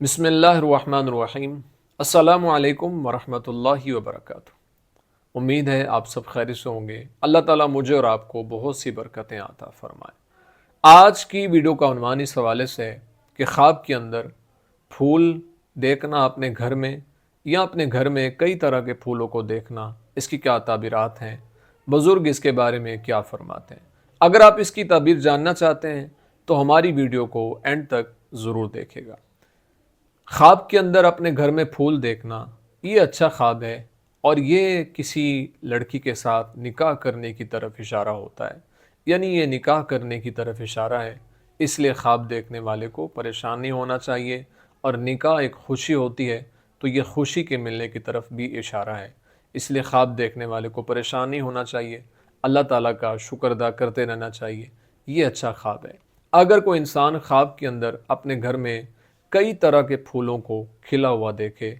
بسم اللہ الرحمن الرحیم۔ السلام علیکم ورحمۃ اللہ وبرکاتہ۔ امید ہے آپ سب خیر سے ہوں گے۔ اللہ تعالیٰ مجھے اور آپ کو بہت سی برکتیں عطا فرمائے۔ آج کی ویڈیو کا عنوان اس حوالے سے ہے کہ خواب کے اندر پھول دیکھنا اپنے گھر میں یا اپنے گھر میں کئی طرح کے پھولوں کو دیکھنا، اس کی کیا تعبیرات ہیں، بزرگ اس کے بارے میں کیا فرماتے ہیں۔ اگر آپ اس کی تعبیر جاننا چاہتے ہیں تو ہماری ویڈیو کو اینڈ تک ضرور دیکھے گا۔ خواب کے اندر اپنے گھر میں پھول دیکھنا یہ اچھا خواب ہے، اور یہ کسی لڑکی کے ساتھ نکاح کرنے کی طرف اشارہ ہوتا ہے، یعنی یہ نکاح کرنے کی طرف اشارہ ہے۔ اس لیے خواب دیکھنے والے کو پریشان نہیں ہونا چاہیے، اور نکاح ایک خوشی ہوتی ہے تو یہ خوشی کے ملنے کی طرف بھی اشارہ ہے۔ اس لیے خواب دیکھنے والے کو پریشان نہیں ہونا چاہیے، اللہ تعالیٰ کا شکر ادا کرتے رہنا چاہیے۔ یہ اچھا خواب ہے۔ اگر کوئی انسان خواب کے اندر اپنے گھر میں کئی طرح کے پھولوں کو کھلا ہوا دیکھے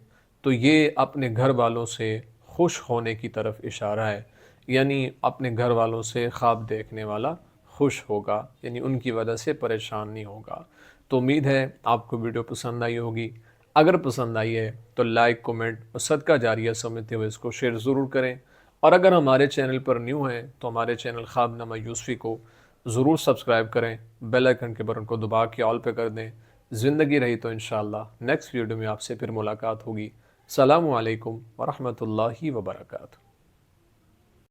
تو یہ اپنے گھر والوں سے خوش ہونے کی طرف اشارہ ہے، یعنی اپنے گھر والوں سے خواب دیکھنے والا خوش ہوگا، یعنی ان کی وجہ سے پریشان نہیں ہوگا۔ تو امید ہے آپ کو ویڈیو پسند آئی ہوگی۔ اگر پسند آئی ہے تو لائک، کومنٹ اور صدقہ جاریہ سمجھتے ہوئے اس کو شیئر ضرور کریں، اور اگر ہمارے چینل پر نیو ہیں تو ہمارے چینل خواب نامہ یوسفی کو ضرور سبسکرائب کریں، بیل آئیکن کے بٹن کو دبا کے آل پہ کر دیں۔ زندگی رہی تو انشاءاللہ نیکسٹ ویڈیو میں آپ سے پھر ملاقات ہوگی۔ السلام علیکم ورحمۃ اللہ وبرکاتہ۔